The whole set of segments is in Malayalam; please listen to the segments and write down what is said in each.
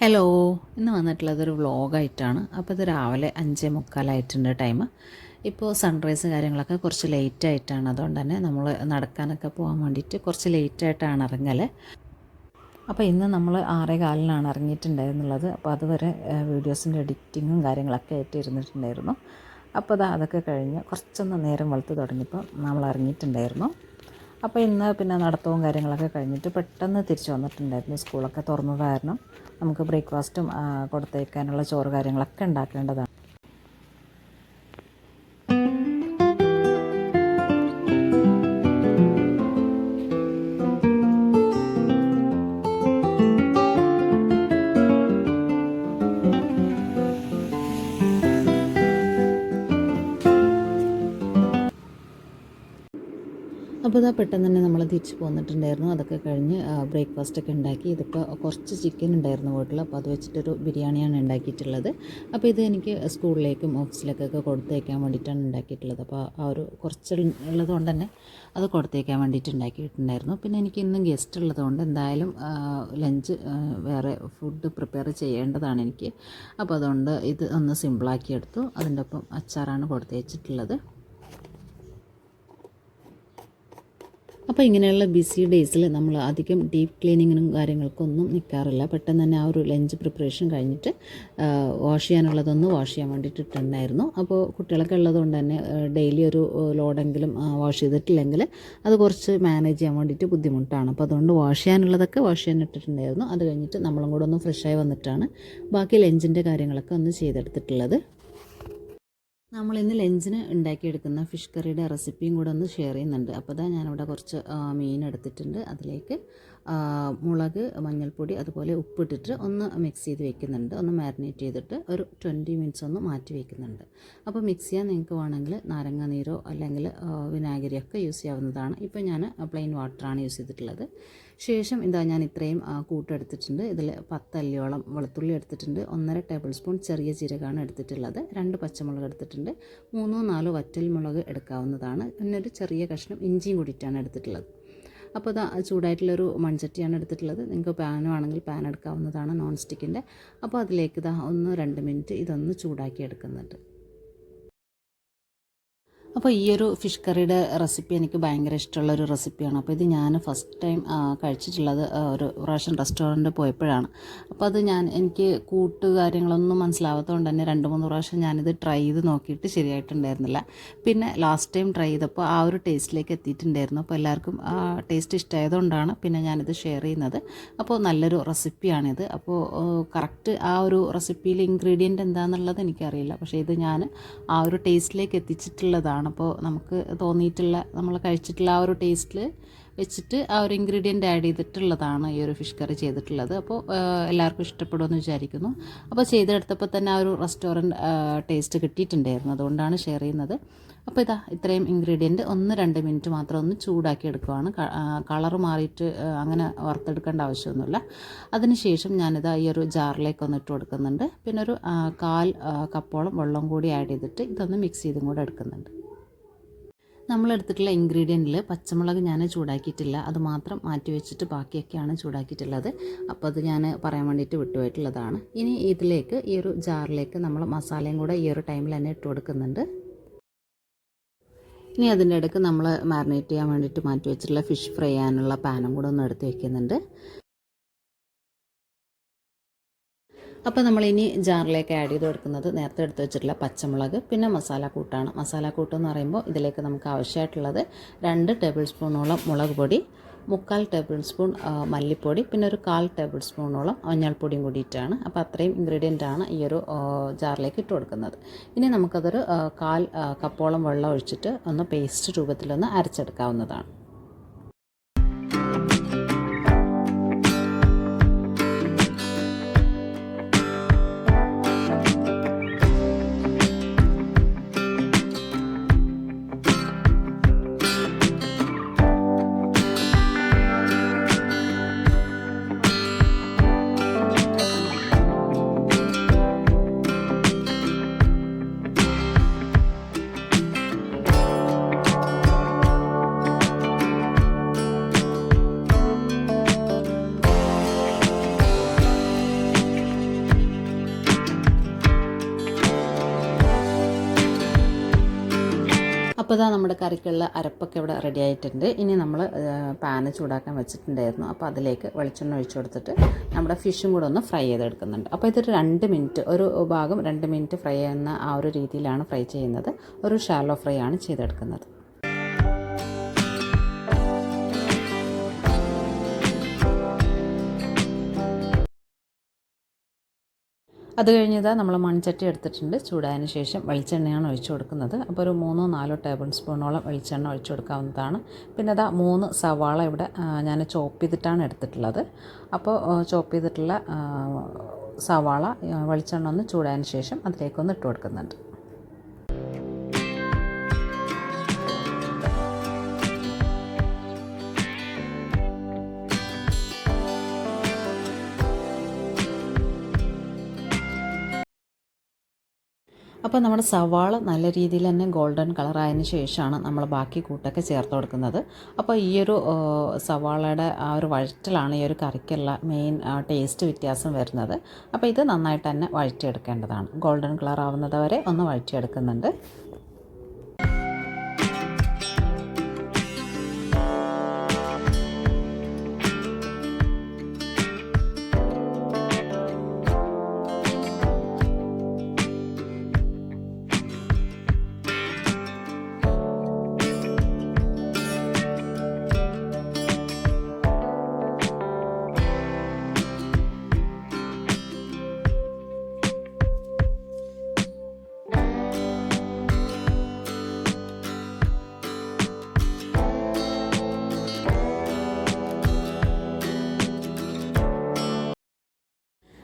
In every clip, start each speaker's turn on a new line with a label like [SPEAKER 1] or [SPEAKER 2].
[SPEAKER 1] ഹലോ, ഇന്ന് വന്നിട്ടുള്ളതൊരു വ്ളോഗായിട്ടാണ്. അപ്പോൾ ഇത് രാവിലെ 5:45 ടൈം. ഇപ്പോൾ സൺറൈസ് കാര്യങ്ങളൊക്കെ കുറച്ച് ലേറ്റായിട്ടാണ്. അതുകൊണ്ട് തന്നെ നമ്മൾ നടക്കാനൊക്കെ പോകാൻ വേണ്ടിയിട്ട് കുറച്ച് ലേറ്റായിട്ടാണ് ഇറങ്ങൽ. അപ്പോൾ ഇന്ന് നമ്മൾ 6:15 ഇറങ്ങിയിട്ടുണ്ടായിരുന്നുള്ളത്. അപ്പോൾ അതുവരെ വീഡിയോസിൻ്റെ എഡിറ്റിങ്ങും കാര്യങ്ങളൊക്കെ ആയിട്ട് ഇരുന്നിട്ടുണ്ടായിരുന്നു. അപ്പോൾ അതൊക്കെ കഴിഞ്ഞ് കുറച്ചൊന്ന് നേരം വെളുത്ത് തുടങ്ങിയപ്പോൾ നമ്മൾ ഇറങ്ങിയിട്ടുണ്ടായിരുന്നു. അപ്പോൾ ഇന്ന് പിന്നെ നടത്തവും കാര്യങ്ങളൊക്കെ കഴിഞ്ഞിട്ട് പെട്ടെന്ന് തിരിച്ചു വന്നിട്ടുണ്ടായിരുന്നു. സ്കൂളൊക്കെ തുറന്നത് കാരണം നമുക്ക് ബ്രേക്ക്ഫാസ്റ്റും കൊടുത്തേക്കാനുള്ള ചോറ് കാര്യങ്ങളൊക്കെ ഉണ്ടാക്കേണ്ടതാണ്. അപ്പോൾ ഇതാ പെട്ടെന്ന് തന്നെ നമ്മൾ തിരിച്ച് പോന്നിട്ടുണ്ടായിരുന്നു. അതൊക്കെ കഴിഞ്ഞ് ബ്രേക്ക്ഫാസ്റ്റൊക്കെ ഉണ്ടാക്കി. ഇതിപ്പോൾ കുറച്ച് ചിക്കൻ ഉണ്ടായിരുന്നു വീട്ടിൽ, അപ്പോൾ അത് വെച്ചിട്ടൊരു ബിരിയാണിയാണ് ഉണ്ടാക്കിയിട്ടുള്ളത്. അപ്പോൾ ഇത് എനിക്ക് സ്കൂളിലേക്കും ഓഫീസിലേക്കൊക്കെ കൊടുത്തേക്കാൻ വേണ്ടിയിട്ടാണ് ഉണ്ടാക്കിയിട്ടുള്ളത്. അപ്പോൾ ആ ഒരു കുറച്ചുള്ളത് കൊണ്ട് തന്നെ അത് കൊടുത്തേക്കാൻ വേണ്ടിയിട്ട് ഉണ്ടാക്കിയിട്ടുണ്ടായിരുന്നു. പിന്നെ എനിക്ക് ഇന്നും ഗസ്റ്റ് ഉള്ളതുകൊണ്ട് എന്തായാലും ലഞ്ച് വേറെ ഫുഡ് പ്രിപ്പയർ ചെയ്യേണ്ടതാണ് എനിക്ക്. അപ്പോൾ അതുകൊണ്ട് ഇത് ഒന്ന് സിമ്പിളാക്കി എടുത്തു. അതിൻ്റെ ഒപ്പം അച്ചാറാണ് കൊടുത്തേച്ചിട്ടുള്ളത്. അപ്പോൾ ഇങ്ങനെയുള്ള ബിസി ഡേയ്സിൽ നമ്മൾ അധികം ഡീപ്പ് ക്ലീനിങ്ങിനും കാര്യങ്ങൾക്കൊന്നും നിൽക്കാറില്ല. പെട്ടെന്ന് തന്നെ ആ ഒരു ലഞ്ച് പ്രിപ്പറേഷൻ കഴിഞ്ഞിട്ട് വാഷ് ചെയ്യാനുള്ളതൊന്ന് വാഷ് ചെയ്യാൻ വേണ്ടിയിട്ട് ഇട്ടുണ്ടായിരുന്നു. അപ്പോൾ കുട്ടികളൊക്കെ ഉള്ളതുകൊണ്ട് തന്നെ ഡെയിലി ഒരു ലോഡെങ്കിലും വാഷ് ചെയ്തിട്ടില്ലെങ്കിൽ അത് കുറച്ച് മാനേജ് ചെയ്യാൻ വേണ്ടിയിട്ട് ബുദ്ധിമുട്ടാണ്. അപ്പോൾ അതുകൊണ്ട് വാഷ് ചെയ്യാനുള്ളതൊക്കെ വാഷ് ചെയ്യാൻ ഇട്ടിട്ടുണ്ടായിരുന്നു. അത് കഴിഞ്ഞിട്ട് നമ്മളും കൂടെ ഒന്ന് ഫ്രഷായി വന്നിട്ടാണ് ബാക്കി ലഞ്ചിൻ്റെ കാര്യങ്ങളൊക്കെ ഒന്ന് ചെയ്തെടുത്തിട്ടുള്ളത്. നമ്മളിന്ന് ലഞ്ചിന് ഉണ്ടാക്കിയെടുക്കുന്ന ഫിഷ് കറിയുടെ റെസിപ്പിയും കൂടെ ഒന്ന് ഷെയർ ചെയ്യുന്നുണ്ട്. അപ്പോൾ അതാ ഞാനിവിടെ കുറച്ച് മീൻ എടുത്തിട്ടുണ്ട്. അതിലേക്ക് മുളക്, മഞ്ഞൾപ്പൊടി, അതുപോലെ ഉപ്പിട്ടിട്ട് ഒന്ന് മിക്സ് ചെയ്ത് വെക്കുന്നുണ്ട്. ഒന്ന് മാരിനേറ്റ് ചെയ്തിട്ട് ഒരു 20 മിനിറ്റ്സ് ഒന്ന് മാറ്റി വയ്ക്കുന്നുണ്ട്. അപ്പോൾ മിക്സ് ചെയ്യാൻ നിങ്ങൾക്ക് വേണമെങ്കിൽ നാരങ്ങ നീരോ അല്ലെങ്കിൽ വിനാഗിരിയൊക്കെ യൂസ് ചെയ്യാവുന്നതാണ്. ഇപ്പോൾ ഞാൻ പ്ലെയിൻ വാട്ടറാണ് യൂസ് ചെയ്തിട്ടുള്ളത്. ശേഷം ഇതാ ഞാൻ ഇത്രയും കൂട്ടെടുത്തിട്ടുണ്ട്. ഇതിൽ 10 അല്ലിയോളം വെളുത്തുള്ളി എടുത്തിട്ടുണ്ട്. 1.5 ടേബിൾ സ്പൂൺ ചെറിയ ജീരകമാണ് എടുത്തിട്ടുള്ളത്. 2 പച്ചമുളക് എടുത്തിട്ടുണ്ട്. 3-4 വറ്റൽ മുളക് എടുക്കാവുന്നതാണ്. പിന്നെ ഒരു ചെറിയ കഷ്ണം ഇഞ്ചിയും കൂടിയിട്ടാണ് എടുത്തിട്ടുള്ളത്. അപ്പോൾ ഇതാ ചൂടായിട്ടുള്ളൊരു മൺചട്ടിയാണ് എടുത്തിട്ടുള്ളത്. നിങ്ങൾക്ക് പാൻ വേണമെങ്കിൽ പാൻ എടുക്കാവുന്നതാണ്, നോൺ സ്റ്റിക്കിൻ്റെ. അപ്പോൾ അതിലേക്ക് ഇതാ 1-2 മിനിറ്റ് ഇതൊന്ന് ചൂടാക്കി എടുക്കുന്നുണ്ട്. അപ്പോൾ ഈ ഒരു ഫിഷ് കറിയുടെ റെസിപ്പി എനിക്ക് ഭയങ്കര ഇഷ്ടമുള്ളൊരു റെസിപ്പിയാണ്. അപ്പോൾ ഇത് ഞാൻ ഫസ്റ്റ് ടൈം കഴിച്ചിട്ടുള്ളത് ഒരു പ്രാവശ്യം റെസ്റ്റോറൻറ്റ് പോയപ്പോഴാണ്. അപ്പോൾ അത് എനിക്ക് കാര്യങ്ങളൊന്നും മനസ്സിലാവാത്തതുകൊണ്ട് തന്നെ 2-3 പ്രാവശ്യം ഞാനിത് ട്രൈ ചെയ്ത് നോക്കിയിട്ട് ശരിയായിട്ടുണ്ടായിരുന്നില്ല. പിന്നെ ലാസ്റ്റ് ടൈം ട്രൈ ചെയ്തപ്പോൾ ആ ഒരു ടേസ്റ്റിലേക്ക് എത്തിയിട്ടുണ്ടായിരുന്നു. അപ്പോൾ എല്ലാവർക്കും ആ ടേസ്റ്റ് ഇഷ്ടമായതുകൊണ്ടാണ് പിന്നെ ഞാനിത് ഷെയർ ചെയ്യുന്നത്. അപ്പോൾ നല്ലൊരു റെസിപ്പിയാണിത്. അപ്പോൾ കറക്റ്റ് ആ ഒരു റെസിപ്പിയിൽ ഇൻഗ്രീഡിയൻറ്റ് എന്താണെന്നുള്ളത് എനിക്കറിയില്ല. പക്ഷേ ഇത് ഞാൻ ആ ഒരു ടേസ്റ്റിലേക്ക് എത്തിച്ചിട്ടുള്ളതാണ്. അപ്പോൾ നമുക്ക് തോന്നിയിട്ടുള്ള, നമ്മൾ കഴിച്ചിട്ടുള്ള ആ ഒരു ടേസ്റ്റിൽ വെച്ചിട്ട് ആ ഒരു ഇൻഗ്രീഡിയൻറ്റ് ആഡ് ചെയ്തിട്ടുള്ളതാണ് ഈ ഒരു ഫിഷ് കറി ചെയ്തിട്ടുള്ളത്. അപ്പോൾ എല്ലാവർക്കും ഇഷ്ടപ്പെടുമെന്ന് വിചാരിക്കുന്നു. അപ്പോൾ ചെയ്തെടുത്തപ്പോൾ തന്നെ ആ ഒരു റെസ്റ്റോറൻറ്റ് ടേസ്റ്റ് കിട്ടിയിട്ടുണ്ടായിരുന്നു. അതുകൊണ്ടാണ് ഷെയർ ചെയ്യുന്നത്. അപ്പോൾ ഇതാ ഇത്രയും ഇൻഗ്രീഡിയൻറ്റ് 1-2 മിനിറ്റ് മാത്രം ഒന്ന് ചൂടാക്കി എടുക്കുവാണ്. കളറ് മാറിയിട്ട് അങ്ങനെ വറുത്തെടുക്കേണ്ട ആവശ്യമൊന്നുമില്ല. അതിനുശേഷം ഞാനിതാ ഈ ഒരു ജാറിലേക്ക് ഒന്ന് ഇട്ട് കൊടുക്കുന്നുണ്ട്. പിന്നെ ഒരു 1/4 കപ്പോളം വെള്ളം കൂടി ആഡ് ചെയ്തിട്ട് ഇതൊന്ന് മിക്സ് ചെയ്തും കൂടെ എടുക്കുന്നുണ്ട്. നമ്മളെടുത്തിട്ടുള്ള ഇൻഗ്രീഡിയൻറ്റിൽ പച്ചമുളക് ഞാൻ ചൂടാക്കിയിട്ടില്ല. അത് മാത്രം മാറ്റി വെച്ചിട്ട് ബാക്കിയൊക്കെയാണ് ചൂടാക്കിയിട്ടുള്ളത്. അപ്പോൾ അത് ഞാൻ പറയാൻ വേണ്ടിയിട്ട് വിട്ടുപോയിട്ടുള്ളതാണ്. ഇനി ഇതിലേക്ക് ഈ ഒരു ജാറിലേക്ക് നമ്മൾ മസാലയും കൂടെ ഈ ഒരു ടൈമിൽ തന്നെ ഇട്ട് കൊടുക്കുന്നുണ്ട്. ഇനി അതിൻ്റെ ഇടയ്ക്ക് നമ്മൾ മാരിനേറ്റ് ചെയ്യാൻ വേണ്ടിയിട്ട് മാറ്റി വെച്ചിട്ടുള്ള ഫിഷ് ഫ്രൈ ചെയ്യാനുള്ള പാനും കൂടെ ഒന്ന് എടുത്ത് വയ്ക്കുന്നുണ്ട്. അപ്പോൾ നമ്മളിനി ജാറിലേക്ക് ആഡ് ചെയ്ത് കൊടുക്കുന്നത് നേരത്തെ എടുത്ത് വെച്ചിട്ടുള്ള പച്ചമുളക്, പിന്നെ മസാലക്കൂട്ടാണ്. മസാലക്കൂട്ടെന്ന് പറയുമ്പോൾ ഇതിലേക്ക് നമുക്ക് ആവശ്യമായിട്ടുള്ളത് 2 ടേബിൾ സ്പൂണോളം മുളക് പൊടി, 3/4 ടേബിൾ സ്പൂൺ മല്ലിപ്പൊടി, പിന്നെ ഒരു 1/4 ടേബിൾ സ്പൂണോളം മഞ്ഞൾപ്പൊടിയും കൂടിയിട്ടാണ്. അപ്പോൾ അത്രയും ഇൻഗ്രീഡിയൻ്റാണ് ഈ ഒരു ജാറിലേക്ക് ഇട്ട് കൊടുക്കുന്നത്. ഇനി നമുക്കതൊരു 1/4 കപ്പോളം വെള്ളം ഒഴിച്ചിട്ട് ഒന്ന് പേസ്റ്റ് രൂപത്തിലൊന്ന് അരച്ചെടുക്കാവുന്നതാണ്. അപ്പോൾ ഇതാ നമ്മുടെ കറിക്കുള്ള അരപ്പൊക്കെ ഇവിടെ റെഡി ആയിട്ടുണ്ട്. ഇനി നമ്മൾ പാന് ചൂടാക്കാൻ വെച്ചിട്ടുണ്ടായിരുന്നു. അപ്പോൾ അതിലേക്ക് വെളിച്ചെണ്ണ ഒഴിച്ചു കൊടുത്തിട്ട് നമ്മുടെ ഫിഷും കൂടെ ഒന്ന് ഫ്രൈ ചെയ്തെടുക്കുന്നുണ്ട്. അപ്പോൾ ഇതൊരു 2 മിനിറ്റ്, ഒരു ഭാഗം 2 മിനിറ്റ് ഫ്രൈ ചെയ്യുന്ന ആ ഒരു രീതിയിലാണ് ഫ്രൈ ചെയ്യുന്നത്. ഒരു ഷാലോ ഫ്രൈ ആണ് ചെയ്തെടുക്കുന്നത്. അത് കഴിഞ്ഞത് നമ്മൾ മൺചട്ടി എടുത്തിട്ടുണ്ട്. ചൂടായതിന് ശേഷം വെളിച്ചെണ്ണയാണ് ഒഴിച്ചു കൊടുക്കുന്നത്. അപ്പോൾ ഒരു 3-4 ടേബിൾ സ്പൂണോളം വെളിച്ചെണ്ണ ഒഴിച്ചു കൊടുക്കാവുന്നതാണ്. പിന്നെ അതാ 3 സവാള ഇവിടെ ഞാൻ ചോപ്പ് ചെയ്തിട്ടാണ് എടുത്തിട്ടുള്ളത്. അപ്പോൾ ചോപ്പ് ചെയ്തിട്ടുള്ള സവാള വെളിച്ചെണ്ണ ഒന്ന് ചൂടായതിന് ശേഷം അതിലേക്കൊന്ന് ഇട്ട് കൊടുക്കുന്നുണ്ട്. അപ്പോൾ നമ്മുടെ സവാള നല്ല രീതിയിൽ തന്നെ ഗോൾഡൻ കളറായതിന് ശേഷമാണ് നമ്മൾ ബാക്കി കൂട്ടൊക്കെ ചേർത്ത് കൊടുക്കുന്നത്. അപ്പോൾ ഈ ഒരു സവാളയുടെ ആ ഒരു വഴറ്റലാണ് ഈ ഒരു കറിക്കുള്ള മെയിൻ ടേസ്റ്റ് വ്യത്യാസം വരുന്നത്. അപ്പോൾ ഇത് നന്നായിട്ട് തന്നെ വഴറ്റിയെടുക്കേണ്ടതാണ്. ഗോൾഡൻ കളർ ആവുന്നത് വരെ ഒന്ന് വഴറ്റിയെടുക്കുന്നുണ്ട്.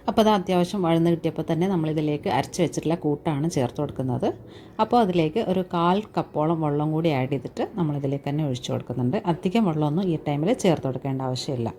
[SPEAKER 1] അപ്പോൾ അത് അത്യാവശ്യം വഴന്ന് കിട്ടിയപ്പോൾ തന്നെ നമ്മളിതിലേക്ക് അരച്ച് വെച്ചിട്ടുള്ള കൂട്ടാണ് ചേർത്ത് കൊടുക്കുന്നത്. അപ്പോൾ അതിലേക്ക് ഒരു 1/4 കപ്പോളം വെള്ളം കൂടി ആഡ് ചെയ്തിട്ട് നമ്മളിതിലേക്ക് തന്നെ ഒഴിച്ചു കൊടുക്കുന്നുണ്ട്. അധികം വെള്ളമൊന്നും ഈ ടൈമിൽ ചേർത്ത് കൊടുക്കേണ്ട ആവശ്യമില്ല.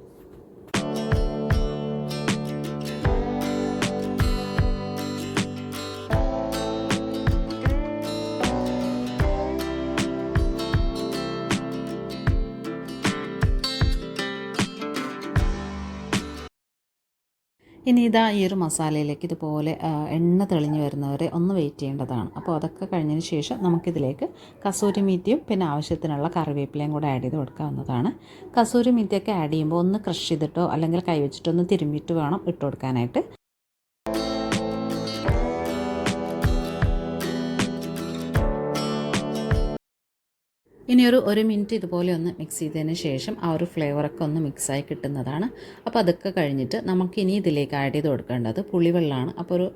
[SPEAKER 1] ഇനി ഇതാ ഈ ഒരു മസാലയിലേക്ക് ഇതുപോലെ എണ്ണ തെളിഞ്ഞ് വരുന്നവരെ ഒന്ന് വെയിറ്റ് ചെയ്യേണ്ടതാണ്. അപ്പോൾ അതൊക്കെ കഴിഞ്ഞതിന് ശേഷം നമുക്കിതിലേക്ക് കസൂരി മീത്തിയും പിന്നെ ആവശ്യത്തിനുള്ള കറിവേപ്പിലയും കൂടെ ആഡ് ചെയ്ത് കൊടുക്കാവുന്നതാണ്. കസൂരി മീത്തിയൊക്കെ ആഡ് ചെയ്യുമ്പോൾ ഒന്ന് ക്രഷ് ചെയ്തിട്ടോ അല്ലെങ്കിൽ കൈവച്ചിട്ടോ ഒന്ന് തിരുമ്മിയിട്ട് വേണം ഇട്ട് കൊടുക്കാനായിട്ട്. ഇനി ഒരു മിനിറ്റ് ഇതുപോലെ ഒന്ന് മിക്സ് ചെയ്തതിന് ശേഷം ആ ഒരു ഫ്ലേവറൊക്കെ ഒന്ന് മിക്സായി കിട്ടുന്നതാണ്. അപ്പോൾ അതൊക്കെ കഴിഞ്ഞിട്ട് നമുക്കിനി ഇതിലേക്ക് ആഡ് ചെയ്ത് കൊടുക്കേണ്ടത് പുളിവെള്ളമാണ്. അപ്പോൾ ഒരു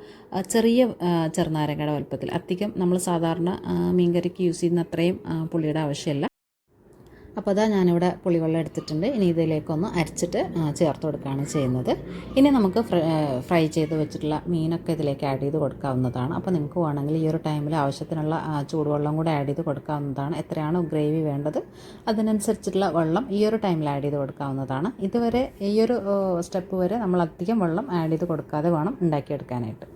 [SPEAKER 1] ചെറിയ ചെറുനാരങ്ങയുടെ വലുപ്പത്തിൽ, അധികം നമ്മൾ സാധാരണ മീൻകറിക്ക് യൂസ് ചെയ്യുന്ന അത്രയും പുളിയുടെ ആവശ്യമില്ല. അപ്പോൾ അതാ ഞാനിവിടെ പുളിവെള്ളം എടുത്തിട്ടുണ്ട്. ഇനി ഇതിലേക്കൊന്ന് അരച്ചിട്ട് ചേർത്ത് കൊടുക്കുകയാണ് ചെയ്യുന്നത്. ഇനി നമുക്ക് ഫ്രൈ ചെയ്ത് വെച്ചിട്ടുള്ള മീനൊക്കെ ഇതിലേക്ക് ആഡ് ചെയ്ത് കൊടുക്കാവുന്നതാണ്. അപ്പോൾ നിങ്ങൾക്ക് വേണമെങ്കിൽ ഈ ഒരു ടൈമിൽ ആവശ്യത്തിനുള്ള ചൂടുവെള്ളം കൂടെ ആഡ് ചെയ്ത് കൊടുക്കാവുന്നതാണ്. എത്രയാണോ ഗ്രേവി വേണ്ടത് അതിനനുസരിച്ചിട്ടുള്ള വെള്ളം ഈ ഒരു ടൈമിൽ ആഡ് ചെയ്ത് കൊടുക്കാവുന്നതാണ്. ഇതുവരെ ഈ ഒരു സ്റ്റെപ്പ് വരെ നമ്മൾ അധികം വെള്ളം ആഡ് ചെയ്ത് കൊടുക്കാതെ വേണം ഉണ്ടാക്കിയെടുക്കാനായിട്ട്.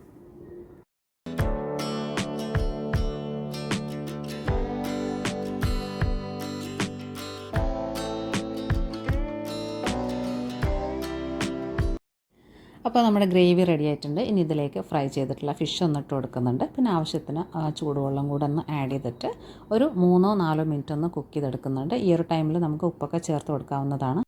[SPEAKER 1] അപ്പോൾ നമ്മുടെ ഗ്രേവി റെഡി ആയിട്ടുണ്ട്. ഇനി ഇതിലേക്ക് ഫ്രൈ ചെയ്തിട്ടുള്ള ഫിഷ് ഒന്ന് ഇട്ട് കൊടുക്കുന്നുണ്ട്. പിന്നെ ആവശ്യത്തിന് ചൂടുവെള്ളം കൂടെ ഒന്ന് ആഡ് ചെയ്തിട്ട് ഒരു 3-4 മിനിറ്റ് ഒന്ന് കുക്ക് ചെയ്തെടുക്കുന്നുണ്ട്. ഈ ഒരു ടൈമിൽ നമുക്ക് ഉപ്പൊക്കെ ചേർത്ത് കൊടുക്കാവുന്നതാണ്.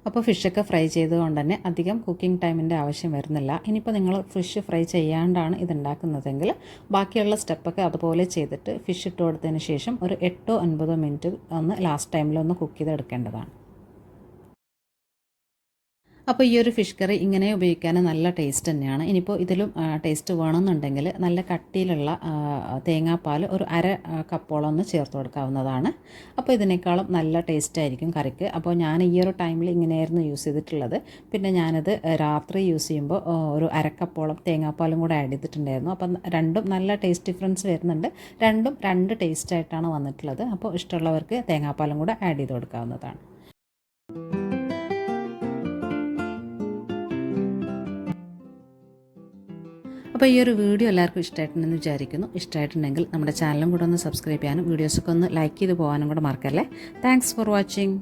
[SPEAKER 1] അപ്പോൾ ഫിഷൊക്കെ ഫ്രൈ ചെയ്തുകൊണ്ട് തന്നെ അധികം കുക്കിംഗ് ടൈമിൻ്റെ ആവശ്യം വരുന്നില്ല. ഇനിയിപ്പോൾ നിങ്ങൾ ഫിഷ് ഫ്രൈ ചെയ്യാണ്ടാണ് ഇതുണ്ടാക്കുന്നതെങ്കിൽ ബാക്കിയുള്ള സ്റ്റെപ്പൊക്കെ അതുപോലെ ചെയ്തിട്ട് ഫിഷ് ഇട്ട് കൊടുത്തതിന് ശേഷം ഒരു 8-9 മിനിറ്റ് ഒന്ന് ലാസ്റ്റ് ടൈമിലൊന്ന് കുക്ക് ചെയ്തെടുക്കേണ്ടതാണ്. അപ്പോൾ ഈ ഒരു ഫിഷ് കറി ഇങ്ങനെ ഉപയോഗിക്കാൻ നല്ല ടേസ്റ്റ് തന്നെയാണ്. ഇനിയിപ്പോൾ ഇതിലും ടേസ്റ്റ് വേണമെന്നുണ്ടെങ്കിൽ നല്ല കട്ടിയിലുള്ള തേങ്ങാപ്പാൽ ഒരു 1/2 കപ്പോളം ഒന്ന് ചേർത്ത് കൊടുക്കാവുന്നതാണ്. അപ്പോൾ ഇതിനേക്കാളും നല്ല ടേസ്റ്റ് ആയിരിക്കും കറിക്ക്. അപ്പോൾ ഞാൻ ഈ ഒരു ടൈമിൽ ഇങ്ങനെയായിരുന്നു യൂസ് ചെയ്തിട്ടുള്ളത്. പിന്നെ ഞാനത് രാത്രി യൂസ് ചെയ്യുമ്പോൾ ഒരു 1/2 കപ്പോളം തേങ്ങാപ്പാലും കൂടെ ആഡ് ചെയ്തിട്ടുണ്ടായിരുന്നു. അപ്പം രണ്ടും നല്ല ടേസ്റ്റ് ഡിഫറൻസ് വരുന്നുണ്ട്. രണ്ടും 2 ടേസ്റ്റായിട്ടാണ് വന്നിട്ടുള്ളത്. അപ്പോൾ ഇഷ്ടമുള്ളവർക്ക് തേങ്ങാപ്പാലും കൂടെ ആഡ് ചെയ്ത് കൊടുക്കാവുന്നതാണ്. അപ്പോൾ ഈ ഒരു വീഡിയോ എല്ലാവർക്കും ഇഷ്ടമായിട്ടുണ്ടെന്ന് വിചാരിക്കുന്നു. ഇഷ്ടമായിട്ടുണ്ടെങ്കിൽ നമ്മുടെ ചാനലും കൂടെ ഒന്ന് സബ്സ്ക്രൈബ് ചെയ്യാനും വീഡിയോസൊക്കെ ഒന്ന് ലൈക്ക് ചെയ്ത് പോകാനും കൂടെ മറക്കല്ലേ. Thanks for watching.